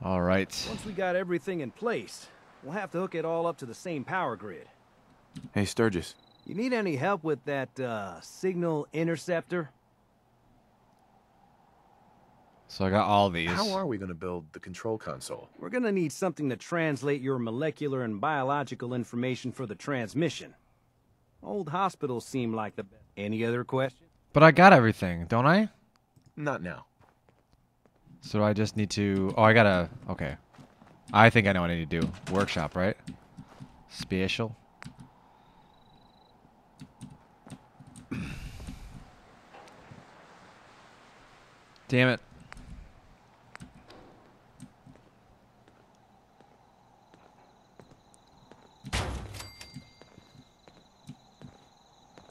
All right. Once we got everything in place, we'll have to hook it all up to the same power grid. Hey, Sturgis. You need any help with that, signal interceptor? So I got all these. How are we going to build the control console? We're gonna need something to translate your molecular and biological information for the transmission. Old hospitals seem like the best. Any other questions? But I got everything, don't I? Not now. So I just need to... Oh, I gotta... Okay. I think I know what I need to do. Workshop, right? Spatial. Damn it.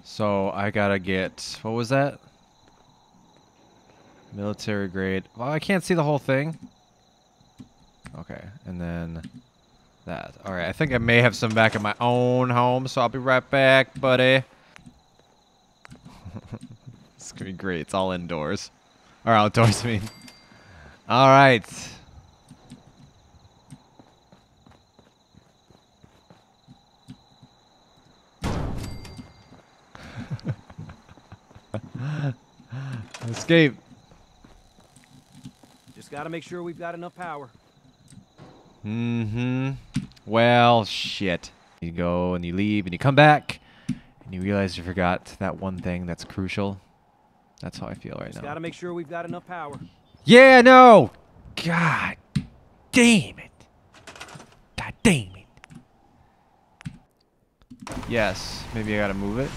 So I gotta get... What was that? Military grade. Well, I can't see the whole thing. Okay, and then that. Alright, I think I may have some back at my own home, so I'll be right back, buddy. It's gonna be great. It's all indoors. Or outdoors, I mean. Alright. Escape. Just gotta make sure we've got enough power. Mm-hmm. Well, shit. You go and you leave and you come back and you realize you forgot that one thing that's crucial. That's how I feel right Just now. gotta make sure we've got enough power. Yeah, no! God damn it. God damn it. Yes, maybe I gotta move it.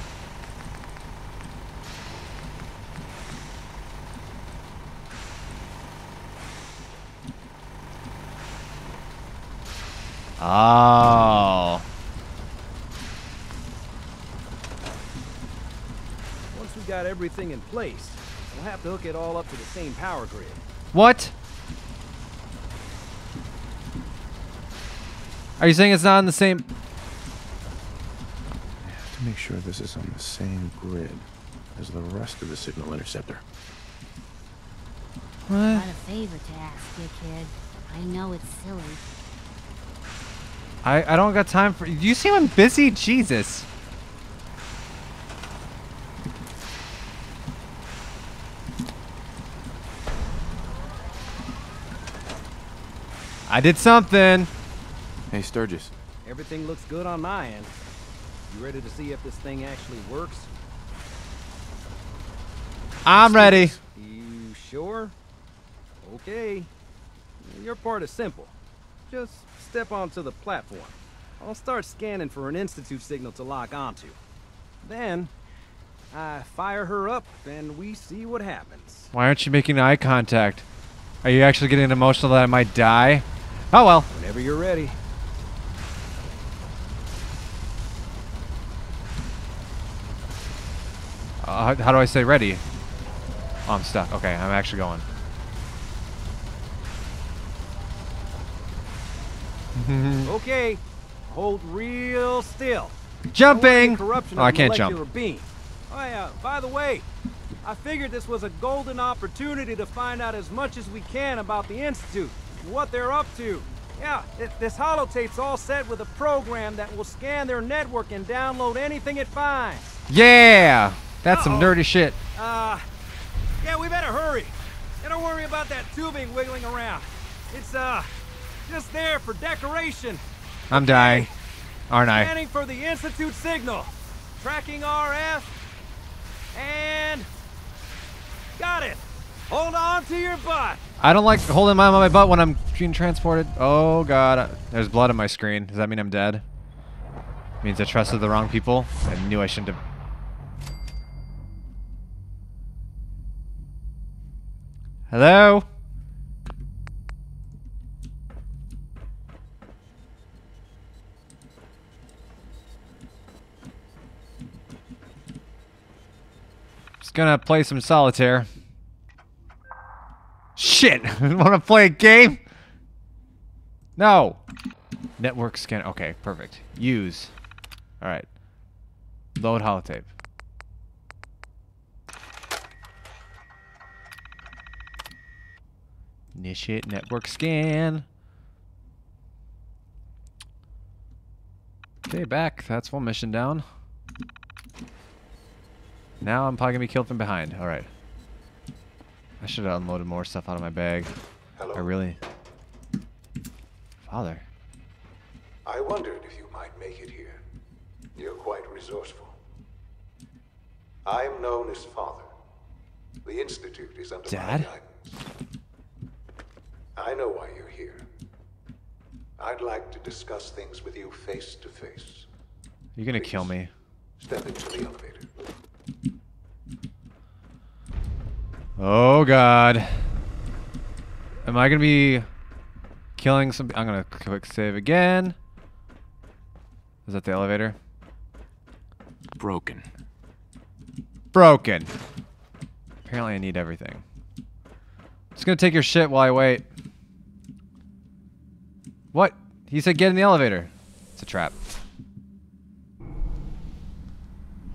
Oh. Once we got everything in place, we'll have to hook it all up to the same power grid. What? Are you saying it's not on the same... I have to make sure this is on the same grid as the rest of the signal interceptor. What? Got a favor to ask you, kid. I know it's silly. I don't got time for... Do you see I'm busy? Jesus. I did something. Hey, Sturgis. Everything looks good on my end. You ready to see if this thing actually works? I'm ready. You sure? Okay. Your part is simple. Just step onto the platform. I'll start scanning for an Institute signal to lock onto. Then, I fire her up and we see what happens. Why aren't you making eye contact? Are you actually getting emotional that I might die? Oh well. Whenever you're ready. How do I say ready? Oh, I'm stuck. Okay, I'm actually going. Okay, hold real still. Jumping! Corruption Oh, I of can't molecular jump. beam. Oh yeah, by the way, I figured this was a golden opportunity to find out as much as we can about the Institute and what they're up to. Yeah, this holotape's all set with a program that will scan their network and download anything it finds. Yeah! That's some nerdy shit. Yeah, we better hurry. And don't worry about that tubing wiggling around. It's, just there for decoration. I'm dying. Aren't I? Scanning for the Institute signal. Tracking RF. And... got it. Hold on to your butt. I don't like holding mine on my butt when I'm being transported. Oh god. There's blood on my screen. Does that mean I'm dead? Means I trusted the wrong people. I knew I shouldn't have. Hello? Just gonna play some solitaire. Shit! Wanna play a game? No! Network scan. Okay, perfect. Use. Alright. Load holotape. Initiate network scan. Okay, back. That's one mission down. Now I'm probably gonna be killed from behind. Alright. I should have unloaded more stuff out of my bag. Hello. I really... Father. I wondered if you might make it here. You're quite resourceful. I'm known as Father. The Institute is under my Dad? guidance. I know why you're here. I'd like to discuss things with you face to face. You're gonna Please, kill me. Step into the elevator. Oh god. Am I gonna be killing some... I'm gonna quick save again. Is that the elevator? Broken. Broken. Apparently I need everything. Just gonna take your shit while I wait. What? He said get in the elevator. It's a trap.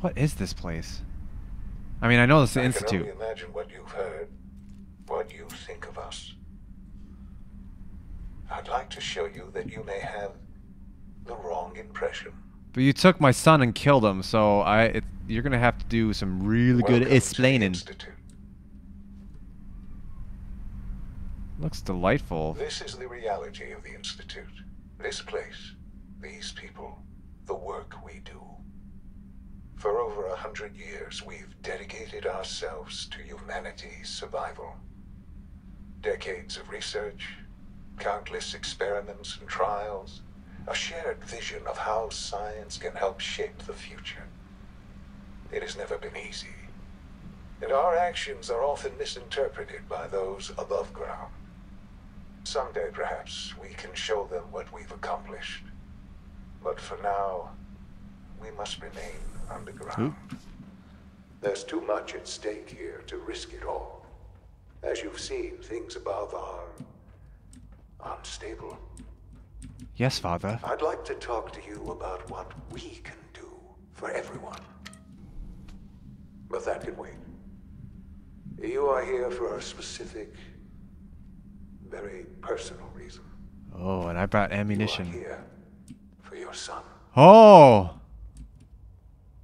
What is this place? I mean, I know this is the Institute. I can only imagine what you've heard, what you think of us. I'd like to show you that you may have the wrong impression. But you took my son and killed him, so you're gonna have to do some really good Welcome to the explaining. Institute. Looks delightful. This is the reality of the Institute. This place, these people, the work we do. For over 100 years, we've dedicated ourselves to humanity's survival. Decades of research, countless experiments and trials, a shared vision of how science can help shape the future. It has never been easy, and our actions are often misinterpreted by those above ground. Someday, perhaps, we can show them what we've accomplished. But for now, we must remain underground. There's too much at stake here to risk it all. As you've seen, things above are unstable. Yes, Father. I'd like to talk to you about what we can do for everyone. But that can wait. You are here for a specific, very personal reason. Oh, and I brought You are ammunition. here for your son. Oh!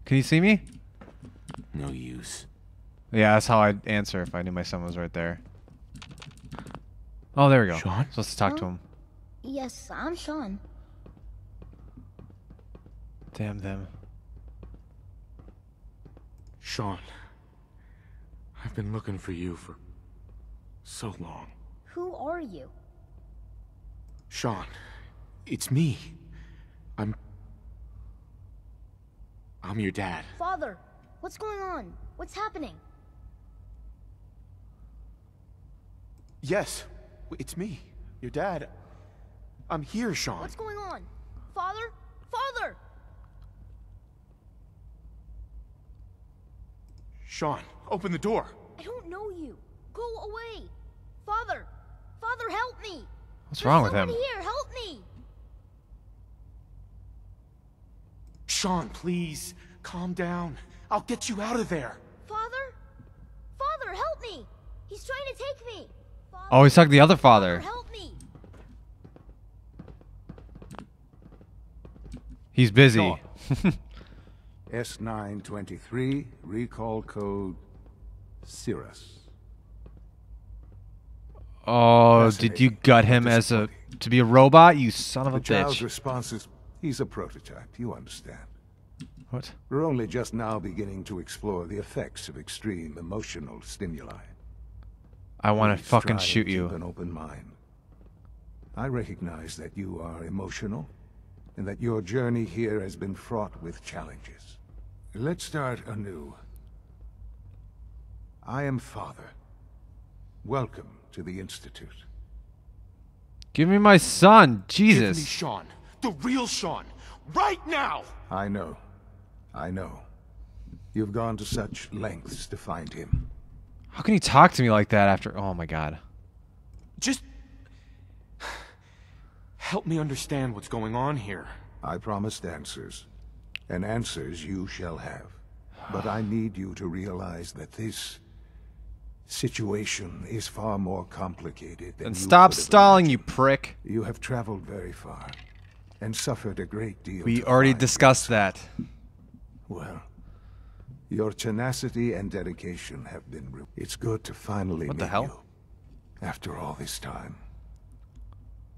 Can you see me? No use. Yeah, that's how I'd answer if I knew my son was right there. Oh, there we go. Sean? Supposed to talk to him. Yes, I'm Sean. Damn them. Sean. I've been looking for you for so long. Who are you? Sean, it's me. I'm your dad. Father, what's going on? What's happening? Yes, it's me. Your dad. I'm here, Sean. What's going on? Father? Father! Sean, open the door. I don't know you. Go away. Father! Father, help me! What's wrong with him? Someone here, help me! Sean, please, calm down. I'll get you out of there. Father? Father, help me! He's trying to take me! Father, Oh, he's talking to the other father. help me! He's busy. S923, recall code Cirrus. Oh, did you gut him as to be a robot? You son of a The child's bitch. response is, he's a prototype, you understand. What? We're only just now beginning to explore the effects of extreme emotional stimuli. I want to Please fucking try shoot and you. keep an open mind. I recognize that you are emotional, and that your journey here has been fraught with challenges. Let's start anew. I am Father. Welcome to the Institute. Give me my son, Give me Jesus. Sean. The real Sean. Right now! I know. I know. You've gone to such lengths to find him. How can you talk to me like that after? Oh my God. Just help me understand what's going on here. I promised answers, and answers you shall have. But I need you to realize that this situation is far more complicated than And you stop could have stalling, you imagined. prick. You have traveled very far and suffered a great deal. We to already find discussed yourself. that. Well, your tenacity and dedication have been. It's good to finally What meet the hell? you. After all this time,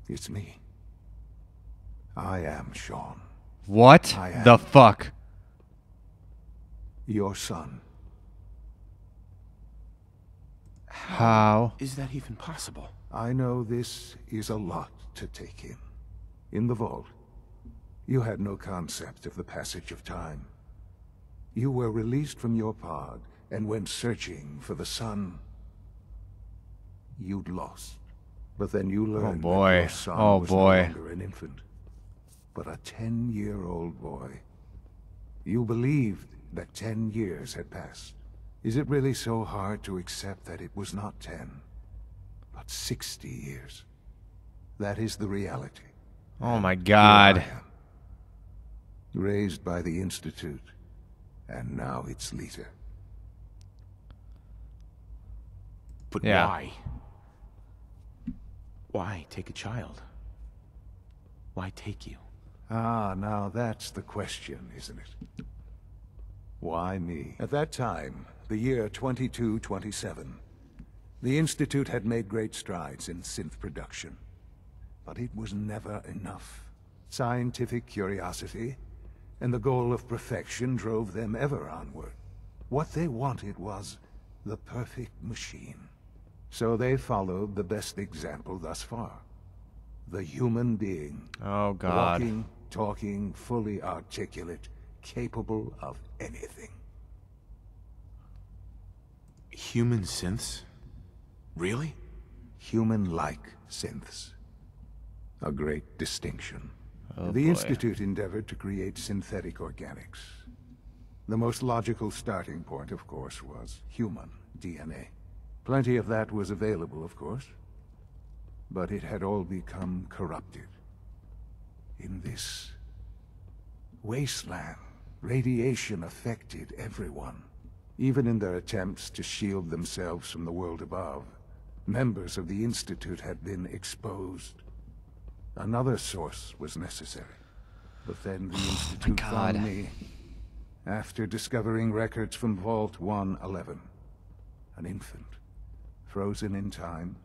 it's me. I am Sean, What I am. the fuck? your son. How? Is that even possible? I know this is a lot to take in. In the vault, you had no concept of the passage of time. You were released from your pod and went searching for the sun you'd lost. But then you learned that boy. your son Oh, was boy. no longer an infant, but a 10-year-old boy. You believed that 10 years had passed. Is it really so hard to accept that it was not 10, but 60 years? That is the reality. Oh my Here god. I am, raised by the Institute, and now its leader. But Yeah. why? Why take a child? Why take you? Ah, now that's the question, isn't it? Why me? At that time, the year 2227, the Institute had made great strides in synth production. But it was never enough. Scientific curiosity and the goal of perfection drove them ever onward. What they wanted was the perfect machine. So they followed the best example thus far. The human being. Oh god. Walking, talking, fully articulate, capable of anything. Human synths? Really? Human-like synths. A great distinction. Oh, The boy. Institute endeavored to create synthetic organics. The most logical starting point, of course, was human DNA. Plenty of that was available, of course. But it had all become corrupted. In this wasteland, radiation affected everyone. Even in their attempts to shield themselves from the world above, members of the Institute had been exposed. Another source was necessary. But then the Institute God. found me after discovering records from Vault 111. An infant, frozen in time,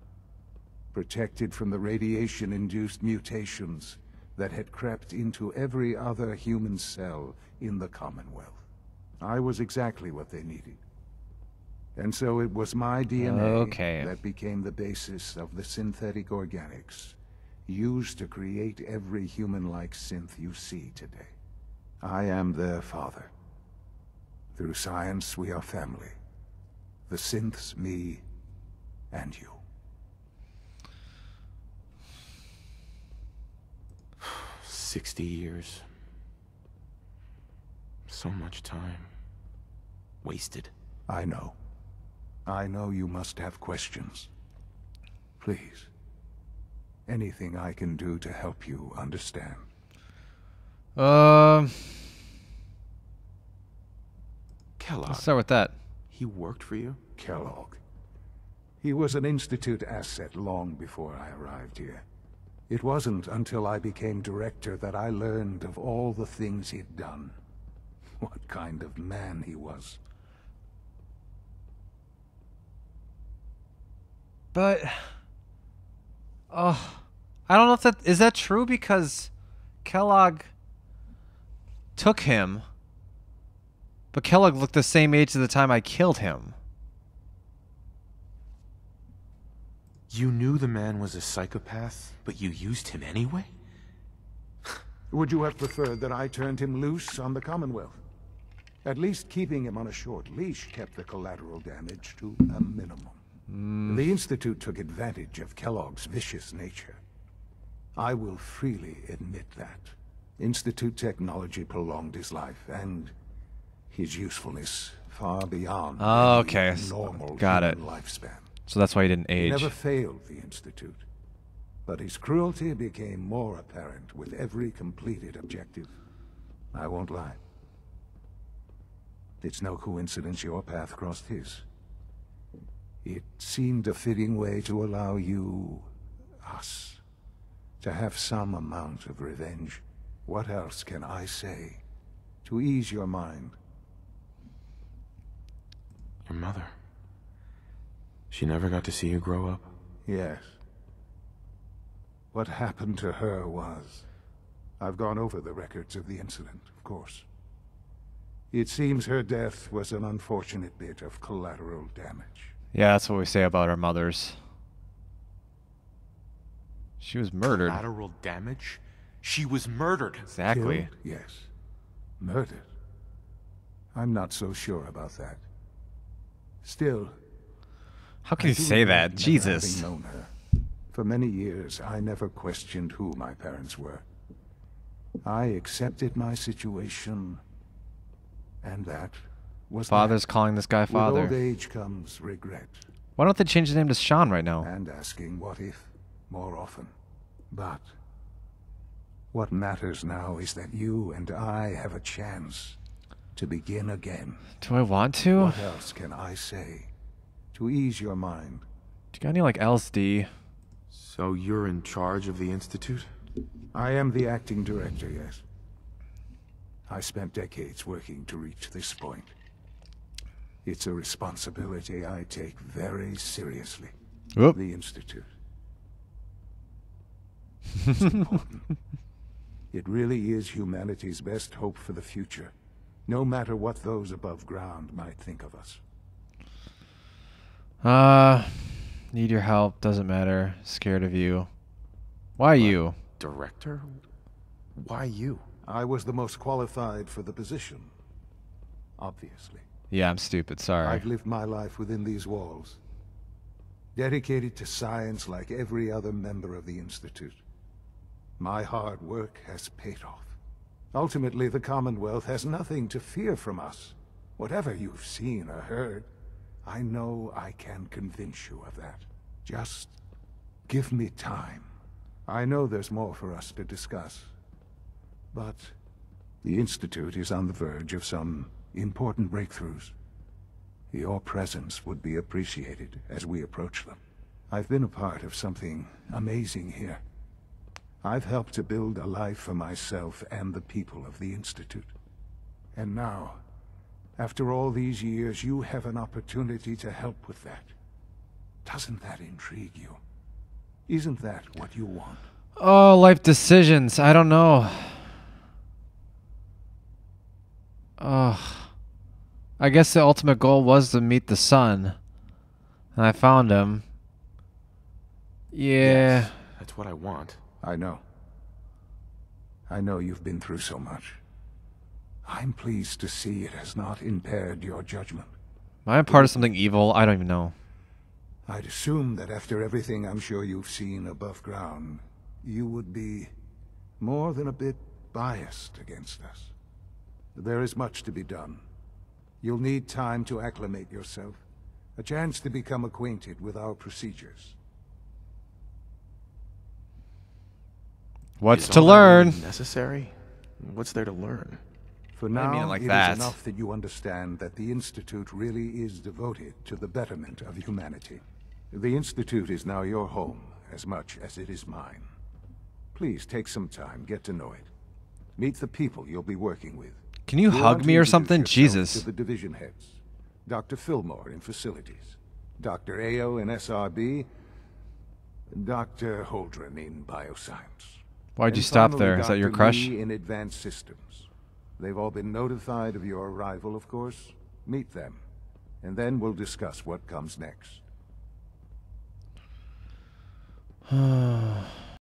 protected from the radiation-induced mutations that had crept into every other human cell in the Commonwealth. I was exactly what they needed. And so it was my DNA Okay. that became the basis of the synthetic organics used to create every human-like synth you see today. I am their father. Through science, we are family. The synths, me, and you. 60 years. So much time. Wasted. I know. I know you must have questions. Please. Anything I can do to help you understand. Let's Kellogg. start with that. He worked for you? Kellogg. He was an Institute asset long before I arrived here. It wasn't until I became director that I learned of all the things he'd done. What kind of man he was. But I don't know if that is that true, because Kellogg took him, but Kellogg looked the same age at the time I killed him. You knew the man was a psychopath, but you used him anyway? Would you have preferred that I turned him loose on the Commonwealth? At least keeping him on a short leash kept the collateral damage to a minimum. The Institute took advantage of Kellogg's vicious nature. I will freely admit that. Institute technology prolonged his life, and his usefulness far beyond Oh, any okay. normal Got human it. lifespan. So that's why he didn't He age. never failed the Institute, but his cruelty became more apparent with every completed objective. I won't lie. It's no coincidence your path crossed his. It seemed a fitting way to allow us, to have some amount of revenge. What else can I say to ease your mind? Your mother. She never got to see you grow up? Yes. What happened to her was... I've gone over the records of the incident, of course. It seems her death was an unfortunate bit of collateral damage. Yeah, that's what we say about our mothers. She was murdered. Collateral damage? She was murdered. Exactly. Killed? Yes. Murdered? I'm not so sure about that. Still... How can you say that? Never Jesus. having known her. For many years, I never questioned who my parents were. I accepted my situation, and that was Father's calling this guy With father. old age comes regret, Why don't they change his name to Sean right now? and asking what if more often. But what matters now is that you and I have a chance to begin again. Do I want to? What else can I say to ease your mind? Do you got any, like, LSD? So you're in charge of the Institute? I am the acting director, yes. I spent decades working to reach this point. It's a responsibility I take very seriously. Whoop. The Institute. It's important. It really is humanity's best hope for the future, no matter what those above ground might think of us. Need your help. Doesn't matter. Scared of you. Why you? Director? Why you? I was the most qualified for the position, obviously. Yeah, I'm stupid. Sorry. I've lived my life within these walls, dedicated to science like every other member of the Institute. My hard work has paid off. Ultimately, the Commonwealth has nothing to fear from us. Whatever you've seen or heard, I know I can convince you of that. Just give me time. I know there's more for us to discuss, but the Institute is on the verge of some important breakthroughs. Your presence would be appreciated as we approach them. I've been a part of something amazing here. I've helped to build a life for myself and the people of the Institute. And now, after all these years, you have an opportunity to help with that. Doesn't that intrigue you? Isn't that what you want? Oh, life decisions. I don't know. Ugh. I guess the ultimate goal was to meet the sun. And I found him. Yeah. Yes, that's what I want. I know. I know you've been through so much. I'm pleased to see it has not impaired your judgment. Am I a part of something evil? I don't even know. I'd assume that after everything I'm sure you've seen above ground, you would be more than a bit biased against us. There is much to be done. You'll need time to acclimate yourself, a chance to become acquainted with our procedures. What's Is to all that learn? really necessary? What's there to learn? For I mean now, it like it that. is enough that you understand that the Institute really is devoted to the betterment of humanity. The Institute is now your home, as much as it is mine. Please take some time, get to know it. Meet the people you'll be working with. Can you Go on hug to me or introduce something? yourself Jesus. To the division heads. Dr. Fillmore in Facilities, Dr. Ayo in SRB, Dr. Holdren in Bioscience. Why'd you And stop finally, there? Is that your Dr. crush? Lee in Advanced Systems. They've all been notified of your arrival, of course. Meet them, and then we'll discuss what comes next.